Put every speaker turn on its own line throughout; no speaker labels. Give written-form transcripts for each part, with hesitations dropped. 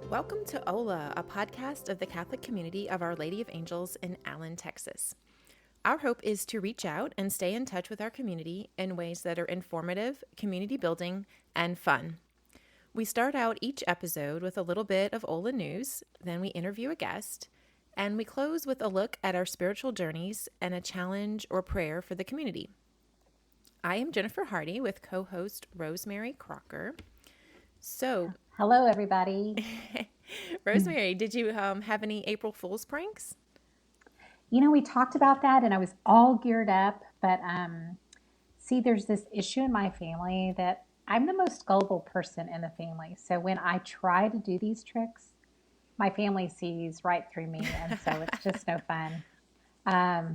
Welcome to hOLA, a podcast of the Catholic community of Our Lady of Angels in Allen, Texas. Our hope is to reach out and stay in touch with our community in ways that are informative, community building, and fun. We start out each episode with a little bit of hOLA news, then we interview a guest, and we close with a look at our spiritual journeys and a challenge or prayer for the community. I am Jennifer Hardy with co-host Rosemary Crocker. So,
hello, everybody.
Rosemary, did you have any April Fool's pranks?
You know, we talked about that and I was all geared up, but see, there's this issue in my family that I'm the most gullible person in the family. So when I try to do these tricks, my family sees right through me, and so it's just no fun.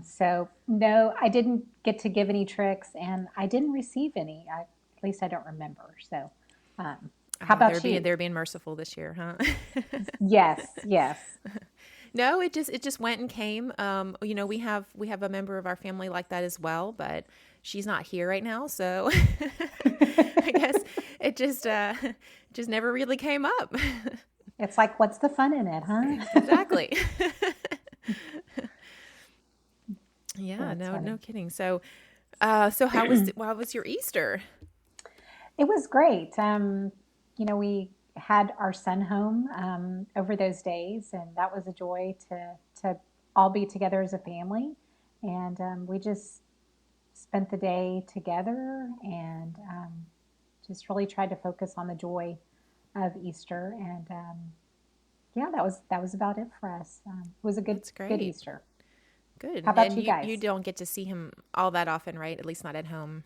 So no, I didn't get to give any tricks, and I didn't receive any. At least I don't remember. So how about you?
They're being merciful this year, huh?
Yes.
No, it just went and came. You know, we have a member of our family like that as well, but she's not here right now, so I guess it just never really came up.
It's like, what's the fun in it, huh?
Exactly. Yeah, no kidding. So how was your Easter?
It was great. You know, we had our son home over those days, and that was a joy to all be together as a family. And we just spent the day together and just really tried to focus on the joy of Easter. And yeah, that was about it for us. It was a good Easter.
Good.
How about you guys?
You don't get to see him all that often, right? At least not at home.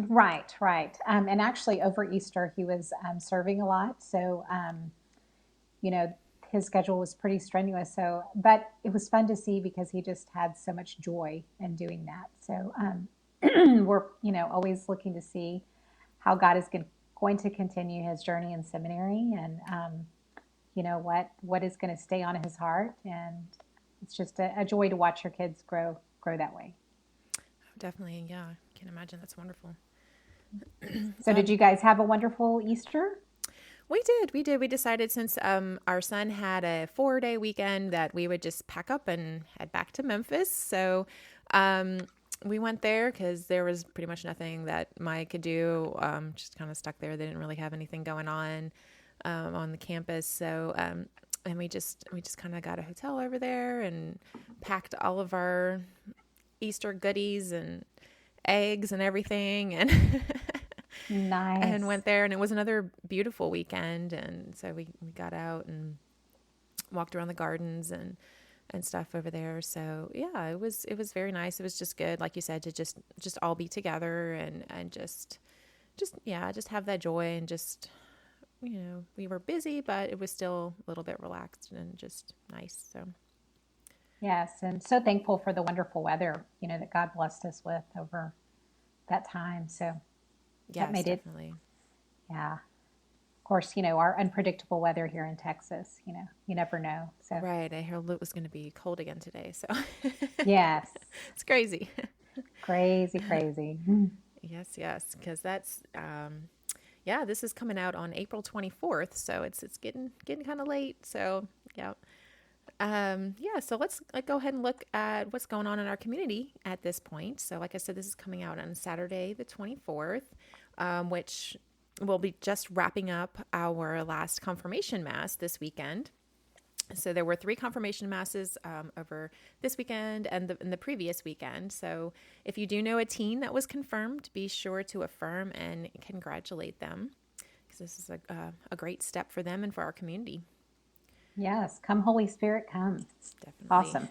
Right. And actually over Easter, he was serving a lot. So, you know, his schedule was pretty strenuous. So, but it was fun to see because he just had so much joy in doing that. So we're, you know, always looking to see how God is going to continue his journey in seminary and, you know, what is going to stay on his heart. And it's just a joy to watch your kids grow that way.
Definitely. Yeah. I can imagine. That's wonderful.
So did you guys have a wonderful Easter?
We did. We decided since our son had a 4-day weekend that we would just pack up and head back to Memphis. So we went there because there was pretty much nothing that Maya could do. Just kind of stuck there. They didn't really have anything going on the campus. So and we just kind of got a hotel over there and packed all of our Easter goodies and eggs and everything, and
nice.
And went there, and it was another beautiful weekend. And so we got out and walked around the gardens and stuff over there. So yeah, it was very nice. It was just good, like you said, to just all be together and just have that joy, and just, you know, we were busy, but it was still a little bit relaxed and just nice. So
yes, and so thankful for the wonderful weather, you know, that God blessed us with over that time. So
yes,
that made
definitely.
It, yeah. Of course, you know, our unpredictable weather here in Texas, you know, you never know. So
right, I heard it was going to be cold again today. So
yes,
it's crazy.
Crazy.
Yes, because that's yeah, this is coming out on April 24th, so it's getting kind of late. So yeah. So let's go ahead and look at what's going on in our community at this point. So like I said, this is coming out on Saturday, the 24th, which will be just wrapping up our last confirmation mass this weekend. So there were 3 confirmation masses over this weekend and the previous weekend. So if you do know a teen that was confirmed, be sure to affirm and congratulate them, because this is a great step for them and for our community.
Yes, come Holy Spirit, come.
Definitely.
Awesome.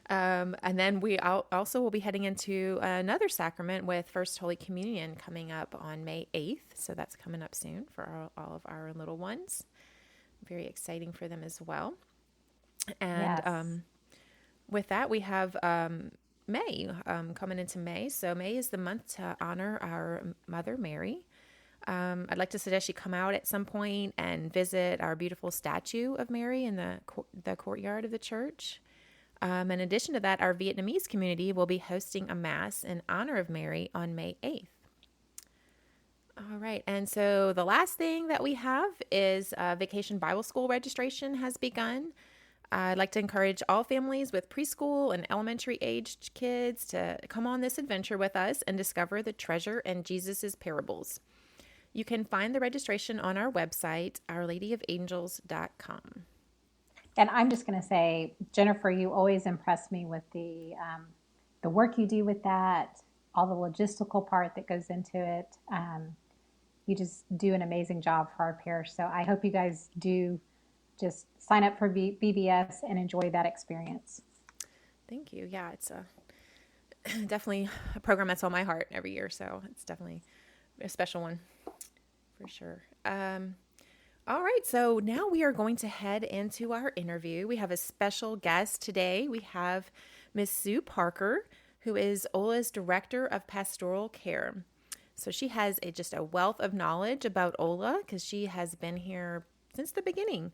And then we also will be heading into another sacrament with First Holy Communion coming up on May 8th. So that's coming up soon for all of our little ones. Very exciting for them as well. And
yes.
With that, we have May coming into May. So May is the month to honor our Mother Mary. I'd like to suggest you come out at some point and visit our beautiful statue of Mary in the courtyard of the church. In addition to that, our Vietnamese community will be hosting a mass in honor of Mary on May 8th. All All right. And so the last thing that we have is Vacation Bible School registration has begun. I'd like to encourage all families with preschool and elementary aged kids to come on this adventure with us and discover the treasure in Jesus's parables. You can find the registration on our website, OurLadyOfAngels.com.
And I'm just going to say, Jennifer, you always impress me with the work you do with that, all the logistical part that goes into it. You just do an amazing job for our parish. So I hope you guys do just sign up for BBS and enjoy that experience.
Thank you. Yeah, it's definitely a program that's on my heart every year. So it's definitely a special one for sure. All right, so now we are going to head into our interview. We have a special guest today. We have Miss Sue Parker, who is hOLA's Director of Pastoral Care. So she has just a wealth of knowledge about hOLA because she has been here since the beginning.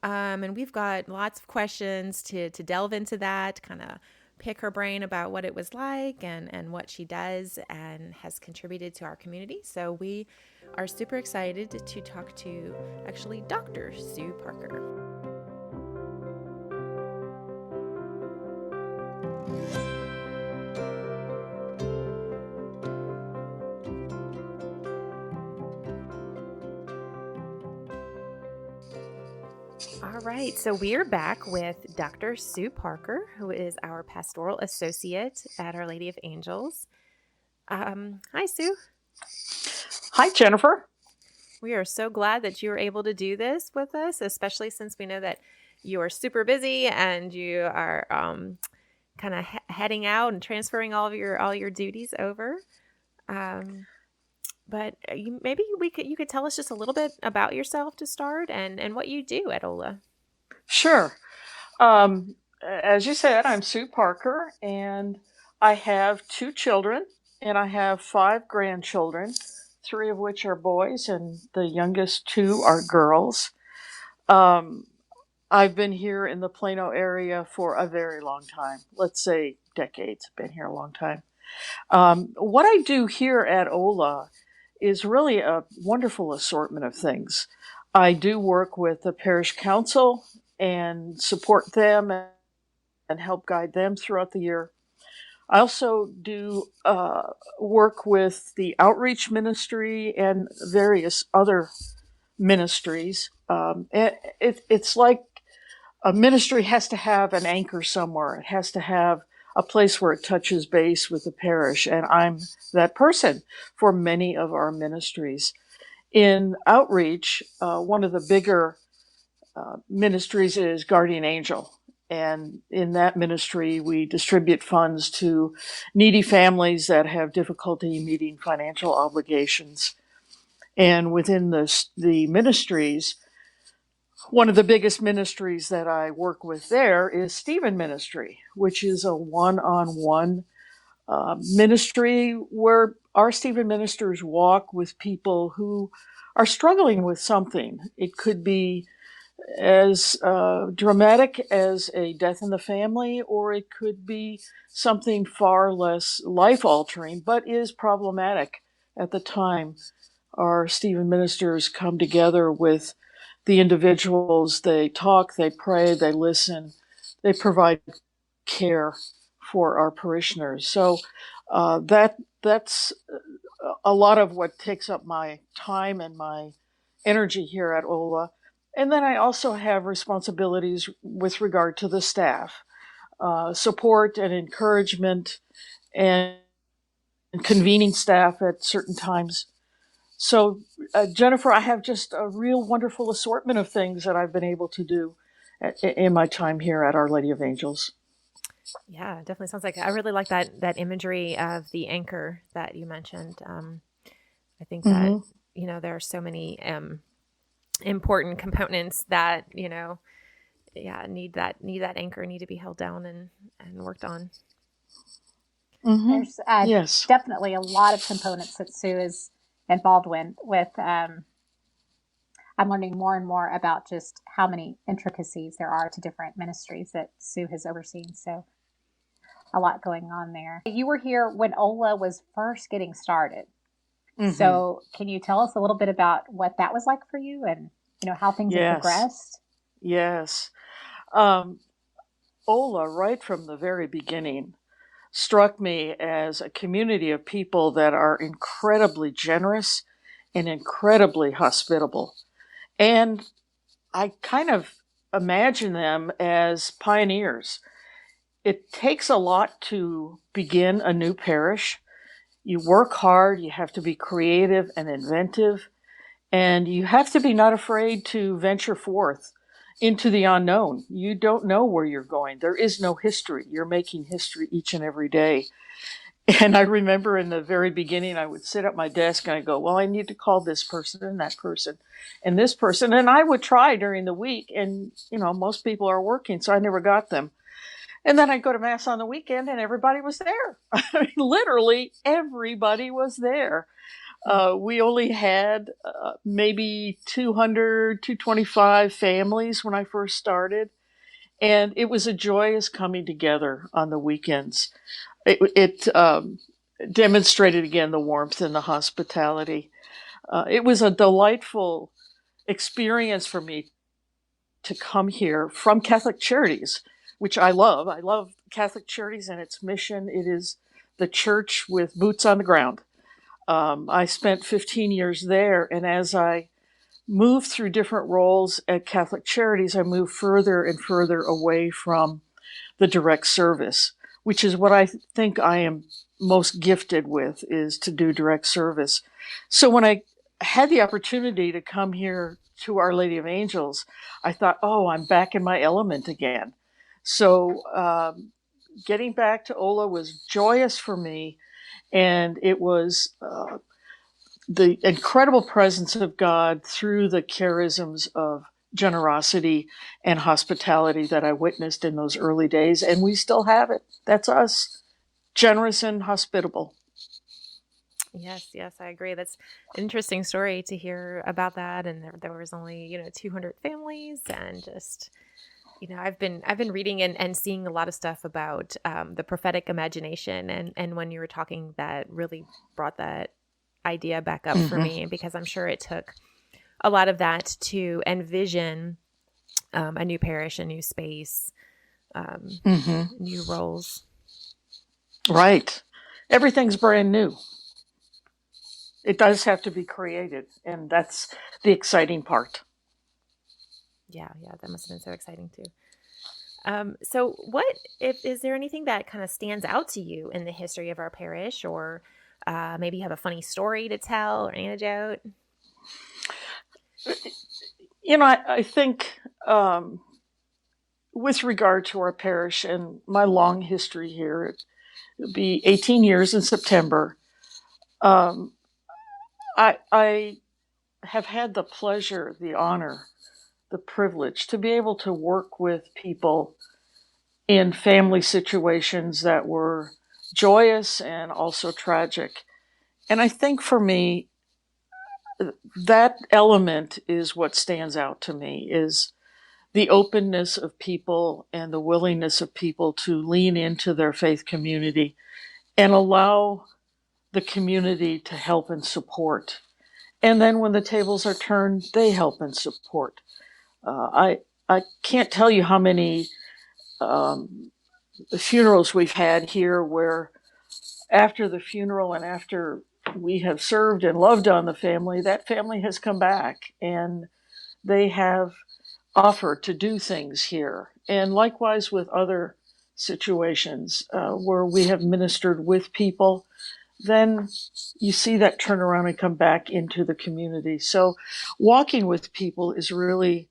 And we've got lots of questions to delve into that, kind of pick her brain about what it was like and what she does and has contributed to our community. So we are super excited to talk to actually Dr. Sue Parker. All right, so we are back with Dr. Sue Parker, who is our pastoral associate at Our Lady of Angels. Hi, Sue.
Hi, Jennifer.
We are so glad that you were able to do this with us, especially since we know that you are super busy and you are kind of heading out and transferring all your duties over. But maybe you could tell us just a little bit about yourself to start and what you do at hOLA.
Sure. As you said, I'm Sue Parker, and I have 2 children, and I have 5 grandchildren, 3 of which are boys, and the youngest 2 are girls. I've been here in the Plano area for a very long time. Let's say decades. I've been here a long time. What I do here at hOLA is really a wonderful assortment of things. I do work with the parish council and support them and help guide them throughout the year. I also do work with the outreach ministry and various other ministries. It's like a ministry has to have an anchor somewhere. It has to have a place where it touches base with the parish, and I'm that person for many of our ministries. In outreach, one of the bigger ministries is Guardian Angel. And in that ministry, we distribute funds to needy families that have difficulty meeting financial obligations. And within the ministries, one of the biggest ministries that I work with there is Stephen Ministry, which is a one-on-one ministry where our Stephen ministers walk with people who are struggling with something. It could be as dramatic as a death in the family, or it could be something far less life-altering, but is problematic at the time. Our Stephen ministers come together with the individuals. They talk, they pray, they listen, they provide care for our parishioners. So that's a lot of what takes up my time and my energy here at hOLA. And then I also have responsibilities with regard to the staff, support and encouragement and convening staff at certain times. So, Jennifer, I have just a real wonderful assortment of things that I've been able to do in my time here at Our Lady of Angels.
Yeah, definitely sounds like I really like that imagery of the anchor that you mentioned. I think that there are so many important components that need that anchor, need to be held down and worked on.
There's
Yes.
definitely a lot of components that Sue is involved with. I'm learning more and more about just how many intricacies there are to different ministries that Sue has overseen. So a lot going on there. You were here when hOLA was first getting started.
Hmm.
So, can you tell us a little bit about what that was like for you and, how things have
Yes.
progressed?
Yes. Um, Ola, right from the very beginning, struck me as a community of people that are incredibly generous and incredibly hospitable. And I kind of imagine them as pioneers. It takes a lot to begin a new parish. You work hard, you have to be creative and inventive, and you have to be not afraid to venture forth into the unknown. You don't know where you're going. There is no history. You're making history each and every day. And I remember in the very beginning, I would sit at my desk and I go, well, I need to call this person and that person and this person. And I would try during the week. And, most people are working, so I never got them. And then I'd go to Mass on the weekend and everybody was there. I mean, literally everybody was there. We only had maybe 200, 225 families when I first started. And it was a joyous coming together on the weekends. It demonstrated again the warmth and the hospitality. It was a delightful experience for me to come here from Catholic Charities, which I love. I love Catholic Charities and its mission. It is the church with boots on the ground. I spent 15 years there, and as I moved through different roles at Catholic Charities, I moved further and further away from the direct service, which is what I think I am most gifted with, is to do direct service. So when I had the opportunity to come here to Our Lady of Angels, I thought, oh, I'm back in my element again. So getting back to Ola was joyous for me, and it was the incredible presence of God through the charisms of generosity and hospitality that I witnessed in those early days, and we still have it. That's us, generous and hospitable.
Yes, yes, I agree. That's an interesting story to hear about that. And there was only, 200 families, and just, I've been reading and seeing a lot of stuff about the prophetic imagination. And when you were talking, that really brought that idea back up for
Mm-hmm.
me, because I'm sure it took a lot of that to envision a new parish, a new space, um,
Mm-hmm.
new roles.
Right. Everything's brand new. It does have to be created, and that's the exciting part.
Yeah, yeah, that must have been so exciting too. So what if is there anything that kind of stands out to you in the history of our parish, or maybe you have a funny story to tell or anecdote?
I think with regard to our parish and my long history here, it'll be 18 years in September. Um, I have had the pleasure, the honor, the privilege to be able to work with people in family situations that were joyous and also tragic. And I think for me, that element is what stands out to me, is the openness of people and the willingness of people to lean into their faith community and allow the community to help and support. And then when the tables are turned, they help and support. I can't tell you how many um, funerals we've had here where after the funeral and after we have served and loved on the family, that family has come back and they have offered to do things here. And likewise with other situations where we have ministered with people, then you see that turn around and come back into the community. So walking with people is really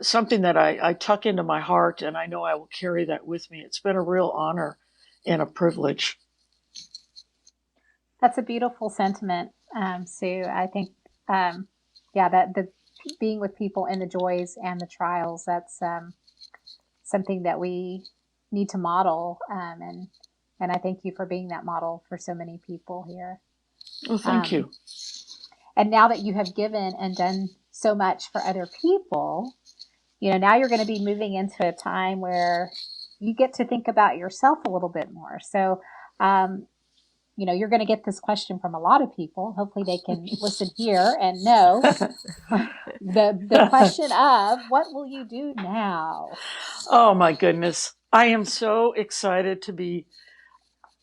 something that I tuck into my heart, and I know I will carry that with me. It's been a real honor and a privilege.
That's a beautiful sentiment, Sue. I think, yeah, that the being with people in the joys and the trials, that's something that we need to model. And I thank you for being that model for so many people here.
Well, thank
Um,
you.
and now that you have given and done so much for other people, now you're going to be moving into a time where you get to think about yourself a little bit more. So, um, you're going to get this question from a lot of people. Hopefully they can listen here and know the question of what will you do now?
Oh my goodness. I am so excited to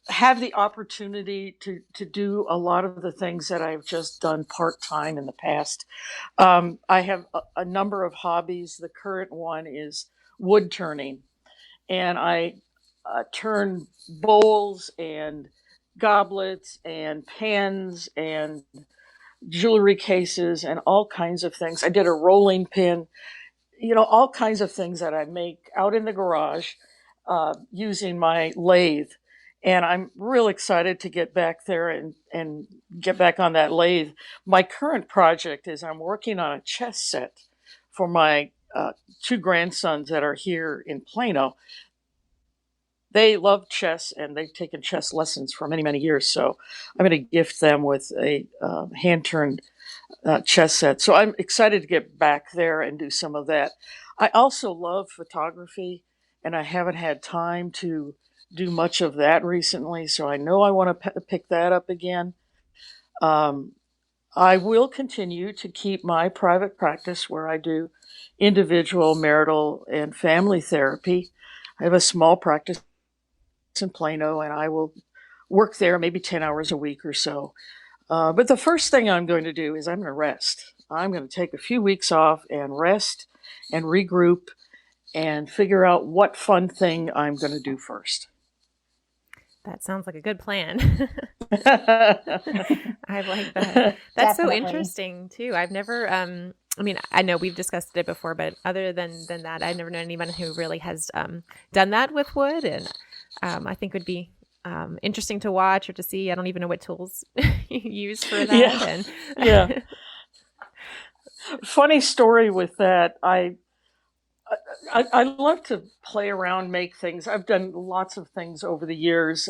have the opportunity to do a lot of the things that I've just done part-time in the past. I have a number of hobbies. The current one is wood turning, and I turn bowls and goblets and pans and jewelry cases and all kinds of things. I did a rolling pin, all kinds of things that I make out in the garage using my lathe. And I'm real excited to get back there and get back on that lathe. My current project is I'm working on a chess set for my two grandsons that are here in Plano. They love chess and they've taken chess lessons for many, many years. So I'm going to gift them with a hand-turned chess set. So I'm excited to get back there and do some of that. I also love photography, and I haven't had time to do much of that recently. So I know I want to pick that up again. I will continue to keep my private practice where I do individual, marital, and family therapy. I have a small practice in Plano, and I will work there maybe 10 hours a week or so. But the first thing I'm going to do is I'm going to rest. I'm going to take a few weeks off and rest and regroup and figure out what fun thing I'm going to do first.
That sounds like a good plan. I like that. That's so interesting too. I've never, I mean, I know we've discussed it before, but other than that, I've never known anyone who really has done that with wood. And I think would be interesting to watch or to see. I don't even know what tools you use for that.
Yeah.
And
yeah. Funny story with that. I love to play around, make things. I've done lots of things over the years,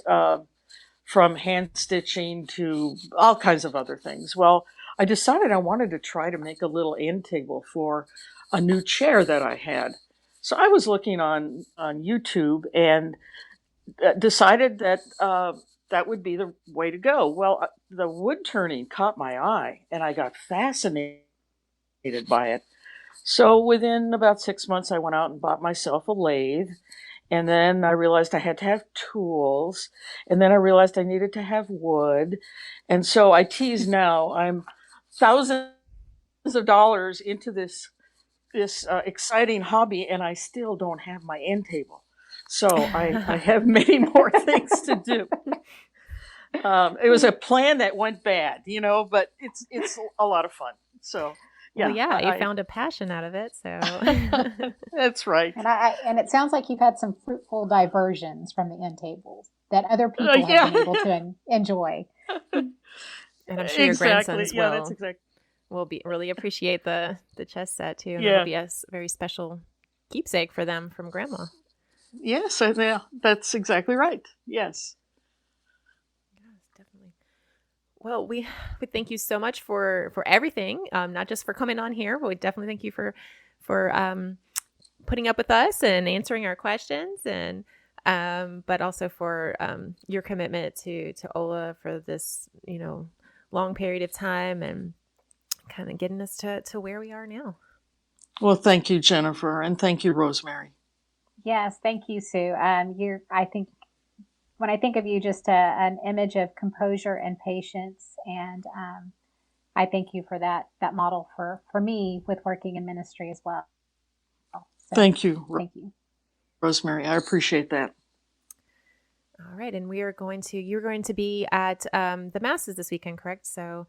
from hand stitching to all kinds of other things. Well, I decided I wanted to try to make a little end table for a new chair that I had. So I was looking on YouTube and decided that that would be the way to go. Well, the wood turning caught my eye, and I got fascinated by it. So within about 6 months, I went out and bought myself a lathe. And then I realized I had to have tools. And then I realized I needed to have wood. And so I tease now, I'm thousands of dollars into this exciting hobby, and I still don't have my end table. So I have many more things to do. It was a plan that went bad, but it's a lot of fun. So.
Yeah, well, yeah, you found a passion out of it, so
that's right.
And it sounds like you've had some fruitful diversions from the end tables that other people have been able to enjoy.
And I'm sure your grandsons will really appreciate the chess set too. And it'll be a very special keepsake for them from Grandma.
Yes, that's exactly right. Yes.
Well, we thank you so much for everything, not just for coming on here, but we definitely thank you for putting up with us and answering our questions, and but also for your commitment to hOLA for this long period of time and kind of getting us to where we are now.
Well, thank you, Jennifer, and thank you, Rosemary.
Yes, thank you, Sue. I think. When I think of you, just an image of composure and patience, and I thank you for that model for me with working in ministry as well. So,
thank you,
Rosemary.
I appreciate that.
All right, and you're going to be at the masses this weekend, correct? So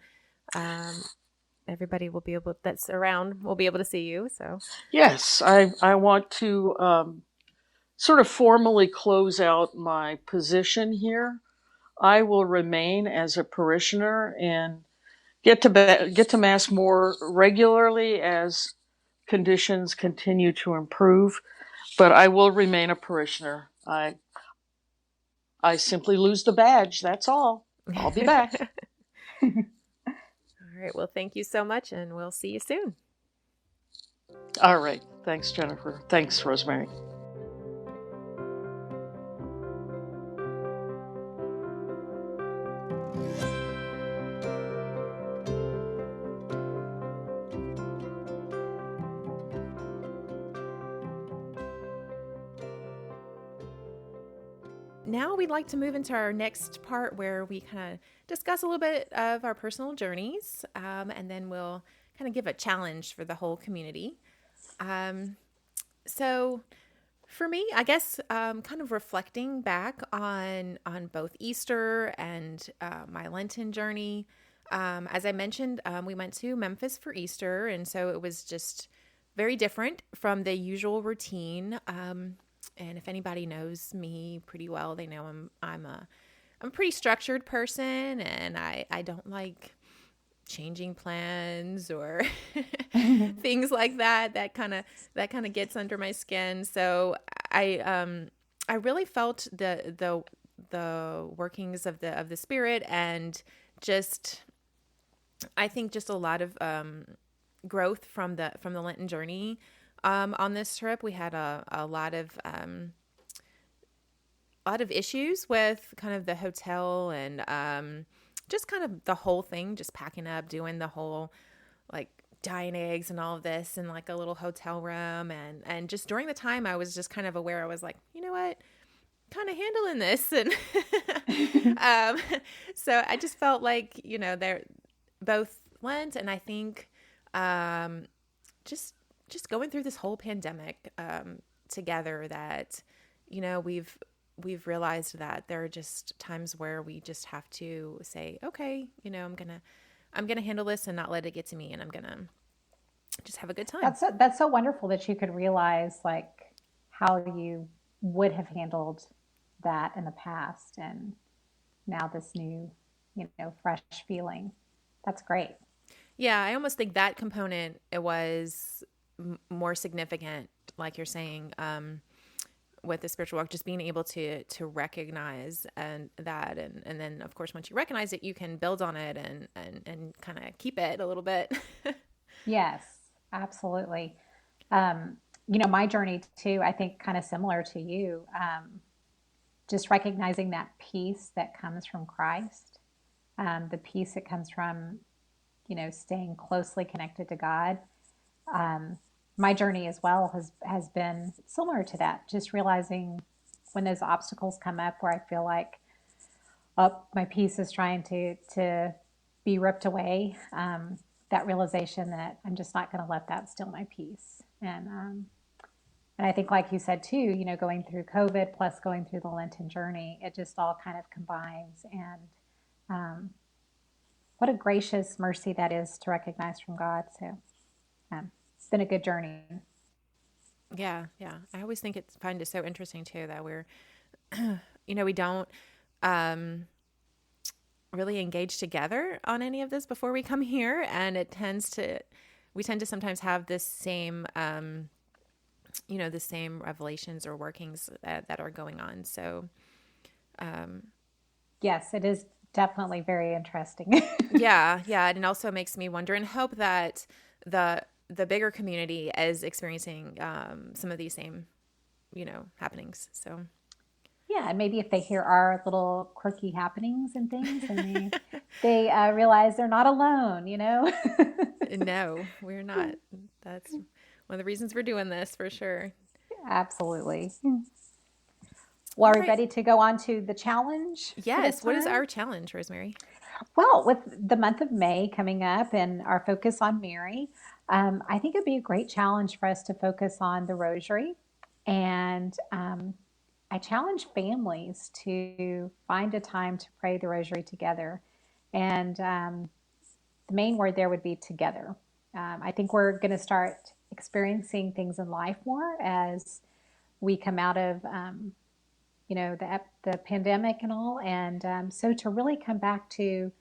everybody will be able that's around will be able to see you. So
yes, I want to. Sort of formally close out my position here. I will remain as a parishioner and get to Mass more regularly as conditions continue to improve, but I will remain a parishioner. I simply lose the badge, that's all. I'll be back.
All right, well, thank you so much, and we'll see you soon.
All right, thanks, Jennifer. Thanks, Rosemary.
now we'd like to move into our next part where we kind of discuss a little bit of our personal journeys, and then we'll kind of give a challenge for the whole community. So for me, I guess kind of reflecting back on both Easter and my Lenten journey. As I mentioned, we went to Memphis for Easter, and so it was just very different from the usual routine. And if anybody knows me pretty well, they know I'm a pretty structured person, and I don't like changing plans or things like that. That kind of gets under my skin. So I really felt the workings of the Spirit, and just I think just a lot of growth from the Lenten journey. On this trip, we had a lot of issues with kind of the hotel, and just kind of the whole thing, just packing up, doing the whole like dyeing eggs and all of this in like a little hotel room, and just during the time I was just kind of aware. I was like, you know what, kind of handling this, and um, so I just felt like, they're both Lent, and I think just going through this whole pandemic together, that we've realized that there are just times where we just have to say, okay, I'm gonna handle this and not let it get to me, and I'm gonna just have a good time.
That's so wonderful that you could realize like how you would have handled that in the past, and now this new, fresh feeling. That's great.
Yeah, I almost think that component, it was more significant, like you're saying, with the spiritual work, just being able to recognize and then of course once you recognize it, you can build on it and kind of keep it a little bit.
Yes, absolutely. My journey too, I think kind of similar to you, just recognizing that peace that comes from Christ, the peace that comes from, staying closely connected to God. My journey as well has been similar to that. Just realizing when those obstacles come up where I feel like, oh, my peace is trying to be ripped away. That realization that I'm just not going to let that steal my peace. And I think, like you said too, going through COVID plus going through the Lenten journey, it just all kind of combines. And what a gracious mercy that is to recognize from God. So it's been a good journey.
Yeah, yeah. I always find it so interesting too that we're, we don't really engage together on any of this before we come here, and we tend to sometimes have this same, the same revelations or workings that are going on. So,
yes, it is definitely very interesting.
yeah, yeah, and it also makes me wonder and hope that the bigger community is experiencing some of these same, happenings. So
yeah, and maybe if they hear our little quirky happenings and things, and they realize they're not alone.
no, we're not. That's one of the reasons we're doing this for sure.
Absolutely. Well,
All
are we
right.
ready to go on to the challenge for this
Yes. What is
time?
our challenge, Rosemary?
Well, with the month of May coming up and our focus on Mary, I think it'd be a great challenge for us to focus on the Rosary. And I challenge families to find a time to pray the Rosary together. And the main word there would be together. I think we're going to start experiencing things in life more as we come out of the pandemic and all. And so to really come back to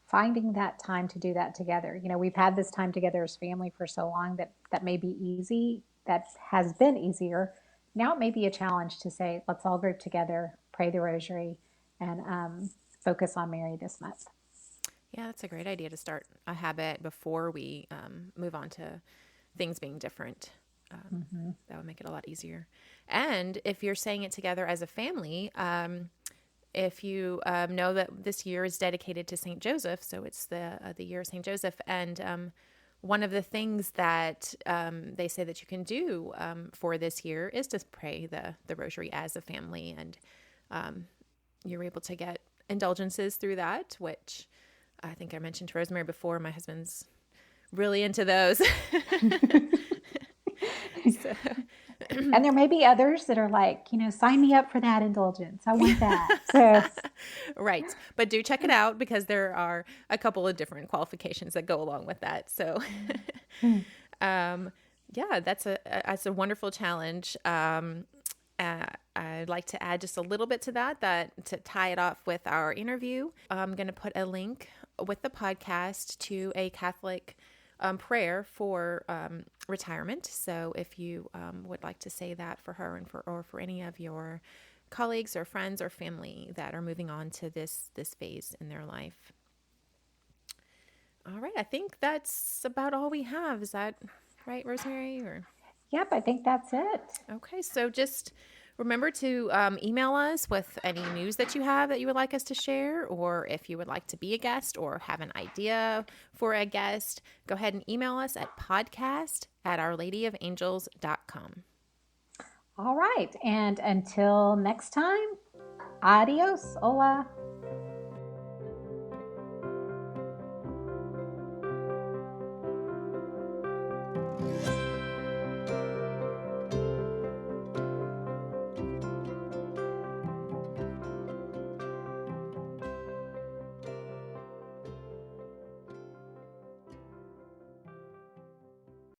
finding that time to do that together. We've had this time together as family for so long that may be easy, that has been easier. Now it may be a challenge to say, let's all group together, pray the Rosary, and focus on Mary this month.
Yeah, that's a great idea to start a habit before we move on to things being different. That would make it a lot easier. And if you're saying it together as a family, if you know that this year is dedicated to Saint Joseph, so it's the year of Saint Joseph, and one of the things that they say that you can do for this year is to pray the Rosary as a family, and you're able to get indulgences through that, which I think I mentioned to Rosemary before. My husband's really into those. So,
And there may be others that are like, sign me up for that indulgence. I want that. So,
right. But do check it out because there are a couple of different qualifications that go along with that. So, yeah, that's a wonderful challenge. I'd like to add just a little bit to that to tie it off with our interview. I'm going to put a link with the podcast to a Catholic prayer for retirement. So if you would like to say that for her or for any of your colleagues or friends or family that are moving on to this phase in their life. All right, I think that's about all we have. Is that right, Rosemary? Or
yep, I think that's it.
okay, so just remember to email us with any news that you have that you would like us to share, or if you would like to be a guest or have an idea for a guest, go ahead and email us at podcast@ourladyofangels.com.
All right. And until next time, adios, hola.